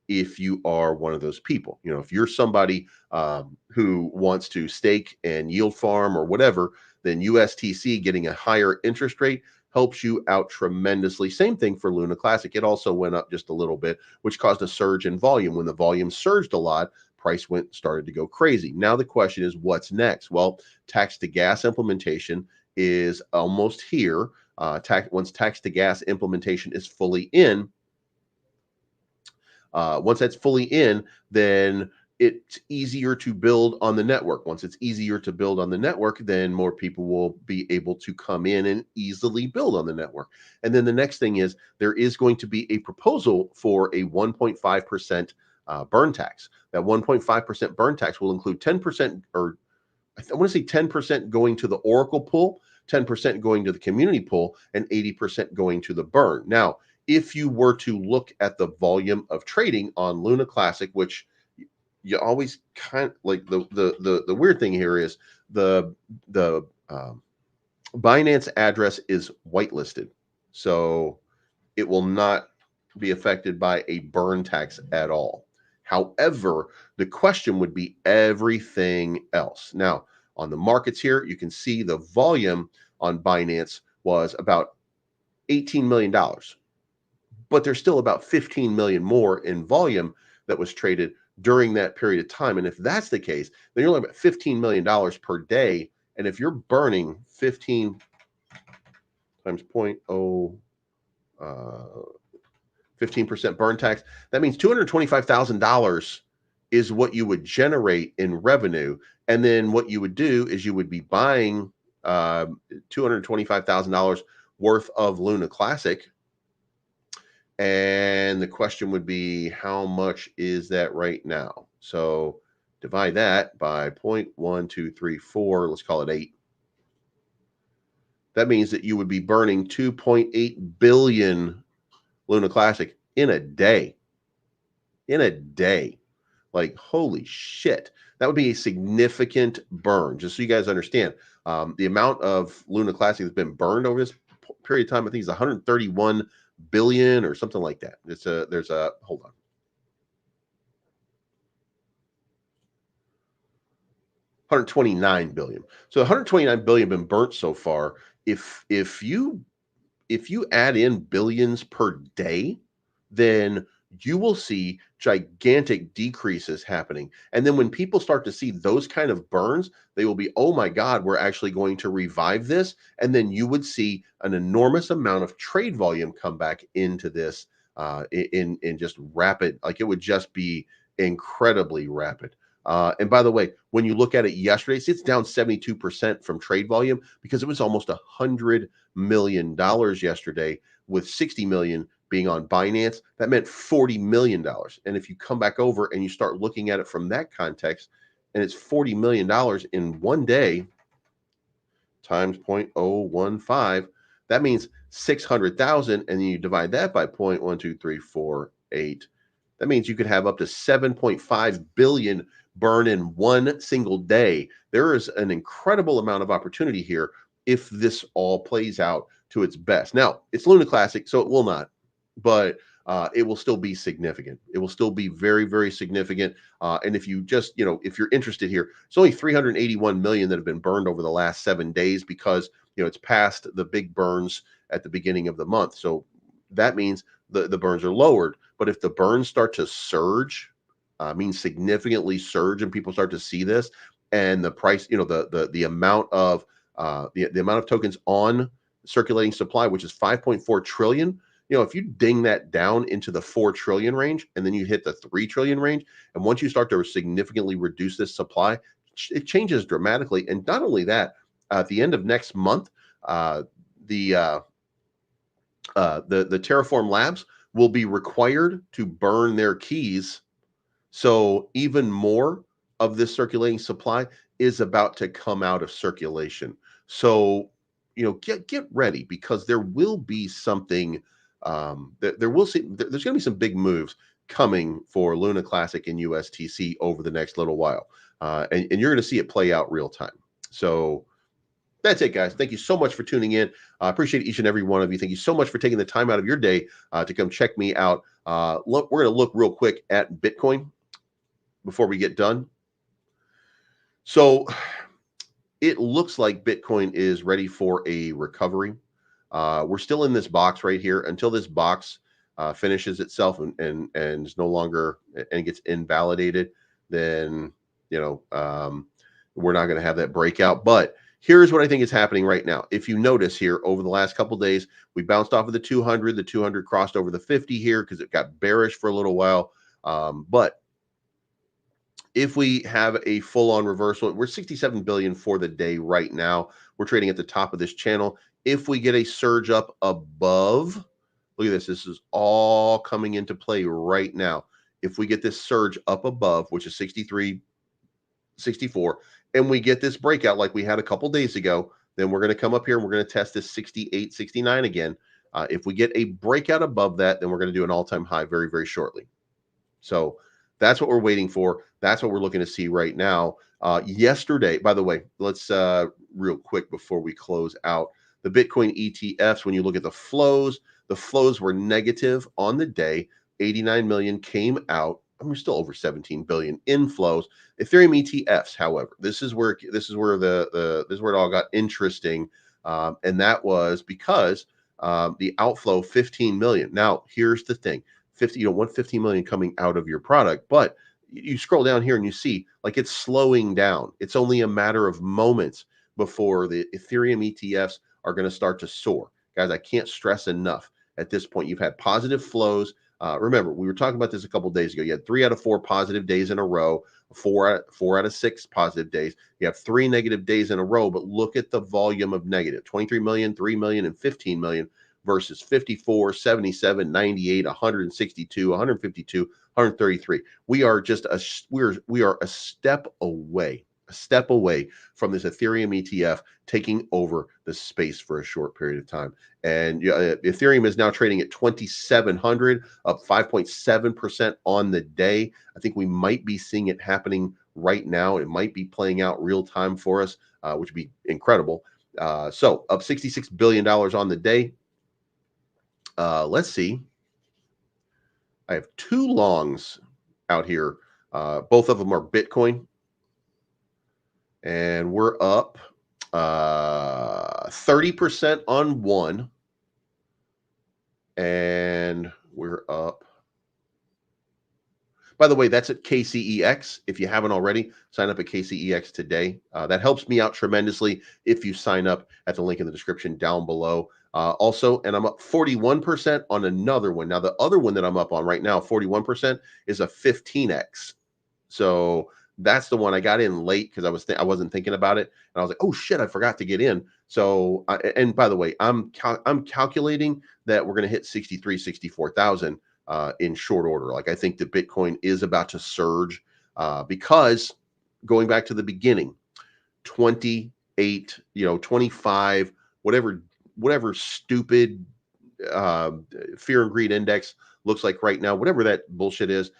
if you are one of those people. You know, if you're somebody who wants to stake and yield farm or whatever, then USTC getting a higher interest rate helps you out tremendously. Same thing for Luna Classic. It also went up just a little bit, which caused a surge in volume. When the volume surged a lot, price started to go crazy. Now the question is, what's next? Well, tax to gas implementation is almost here. Once tax to gas implementation is fully in, once that's fully in, then it's easier to build on the network. Once it's easier to build on the network, then more people will be able to come in and easily build on the network. And then the next thing is there is going to be a proposal for a 1.5% burn tax. That 1.5% burn tax will include 10%, or I want to say 10% going to the Oracle pool, 10% going to the community pool, and 80% going to the burn. Now, if you were to look at the volume of trading on Luna Classic, which you always kind of like, the weird thing here is the Binance address is whitelisted, so it will not be affected by a burn tax at all. However, the question would be everything else. Now, on the markets here, you can see the volume on Binance was about $18 million. But there's still about 15 million more in volume that was traded during that period of time. And if that's the case, then you're looking at $15 million per day. And if you're burning 15 times 15% burn tax, that means $225,000 is what you would generate in revenue. And then what you would do is you would be buying $225,000 worth of Luna Classic. And the question would be, how much is that right now? So divide that by 0.1234, let's call it 8. That means that you would be burning 2.8 billion Luna Classic in a day. In a day. Like, holy shit. That would be a significant burn, just so you guys understand. The amount of Luna Classic that's been burned over this period of time, I think, is 131 billion or something like that. Hold on. 129 billion. So 129 billion been burnt so far. If you add in billions per day, then you will see gigantic decreases happening. And then when people start to see those kind of burns, they will be, oh my God, we're actually going to revive this. And then you would see an enormous amount of trade volume come back into this in just rapid, like it would just be incredibly rapid. And by the way, when you look at it yesterday, it's down 72% from trade volume because it was almost $100 million yesterday, with 60 million being on Binance. That meant $40 million. And if you come back over and you start looking at it from that context, and it's $40 million in one day times 0.015, that means 600,000. And then you divide that by 0.12348. That means you could have up to 7.5 billion burn in one single day. There is an incredible amount of opportunity here if this all plays out to its best. Now, it's Luna Classic, so it will not, but it will still be significant. It will still be very, very significant. And if you just, if you're interested here, it's only 381 million that have been burned over the last 7 days because, it's past the big burns at the beginning of the month. So that means the burns are lowered. But if the burns start to surge, means significantly surge, and people start to see this, and the price, the amount of the amount of tokens on circulating supply, which is 5.4 trillion. If you ding that down into the 4 trillion range, and then you hit the 3 trillion range, and once you start to significantly reduce this supply, it changes dramatically. And not only that, at the end of next month, the Terraform Labs will be required to burn their keys. So even more of this circulating supply is about to come out of circulation. So, get ready, because there will be something, there's going to be some big moves coming for Luna Classic and USTC over the next little while. And you're going to see it play out real time. So that's it, guys. Thank you so much for tuning in. I appreciate each and every one of you. Thank you so much for taking the time out of your day to come check me out. Look, we're going to look real quick at Bitcoin before we get done. So it looks like Bitcoin is ready for a recovery. We're still in this box right here until this box finishes itself and is no longer and gets invalidated. Then we're not going to have that breakout. But here's what I think is happening right now. If you notice here over the last couple of days, we bounced off of the 200. The 200 crossed over the 50 here because it got bearish for a little while. But if we have a full-on reversal, we're 67 billion for the day right now. We're trading at the top of this channel. If we get a surge up above, look at this. This is all coming into play right now. If we get this surge up above, which is 63, 64, and we get this breakout like we had a couple days ago, then we're going to come up here and we're going to test this 68, 69 again. If we get a breakout above that, then we're going to do an all-time high very, very shortly. So that's what we're waiting for. That's what we're looking to see right now. Yesterday, by the way, let's real quick before we close out, the Bitcoin ETFs, when you look at the flows were negative on the day. 89 million came out. And we're still over 17 billion inflows. Ethereum ETFs, however, this is where it all got interesting, and that was because the outflow 15 million. Now, here's the thing: 15 million coming out of your product, but you scroll down here and you see like it's slowing down. It's only a matter of moments before the Ethereum ETFs are going to start to soar. Guys, I can't stress enough. At this point, you've had positive flows. Remember, we were talking about this a couple of days ago. You had 3 out of 4 positive days in a row, 4 out of 6 positive days. You have 3 negative days in a row, but look at the volume of negative: 23 million, 3 million, and 15 million versus 54, 77, 98, 162, 152, 133. We are just we are a step away from this Ethereum ETF taking over the space for a short period of time. And Ethereum is now trading at 2,700, up 5.7% on the day. I think we might be seeing it happening right now. It might be playing out real time for us, which would be incredible. So up $66 billion on the day. Let's see. I have 2 longs out here. Both of them are Bitcoin. And we're up 30% on one. And we're up. By the way, that's at KCEX. If you haven't already, sign up at KCEX today. That helps me out tremendously if you sign up at the link in the description down below. Also, and I'm up 41% on another one. Now, the other one that I'm up on right now, 41%, is a 15X. So that's the one I got in late because I wasn't thinking about it, and I was like, oh shit, I forgot to get in. So and by the way, I'm calculating that we're going to hit 64,000 in short order. Like, I think the Bitcoin is about to surge because going back to the beginning, 28, 25, whatever stupid fear and greed index looks like right now, whatever that bullshit is,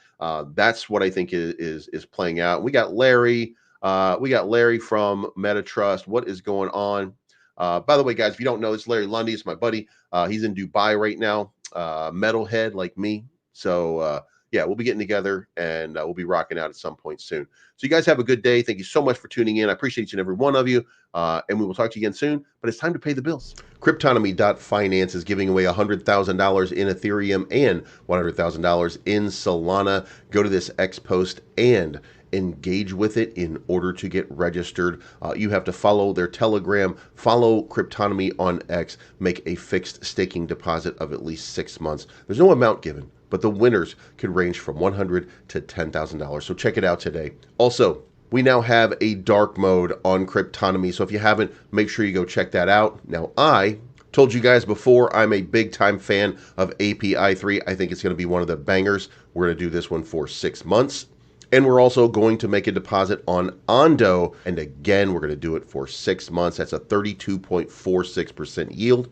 that's what I think is playing out. We got Larry from Metatrust. What is going on? By the way, guys, if you don't know, it's Larry Lundy. It's my buddy. He's in Dubai right now, metalhead like me. So yeah, we'll be getting together and we'll be rocking out at some point soon. So you guys have a good day. Thank you so much for tuning in. I appreciate each and every one of you. And we will talk to you again soon, but it's time to pay the bills. Cryptonomy.finance is giving away $100,000 in Ethereum and $100,000 in Solana. Go to this X post and engage with it in order to get registered. You have to follow their Telegram, follow Cryptonomy on X, make a fixed staking deposit of at least 6 months. There's no amount given, but the winners could range from $100 to $10,000. So check it out today. Also, we now have a dark mode on Cryptonomy. So if you haven't, make sure you go check that out. Now, I told you guys before, I'm a big time fan of API 3. I think it's going to be one of the bangers. We're going to do this one for 6 months. And we're also going to make a deposit on Ondo. And again, we're going to do it for 6 months. That's a 32.46% yield.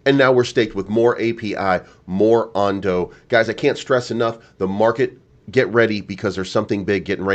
And now we're staked with more API, more Ondo. Guys, I can't stress enough, the market, get ready because there's something big getting ready.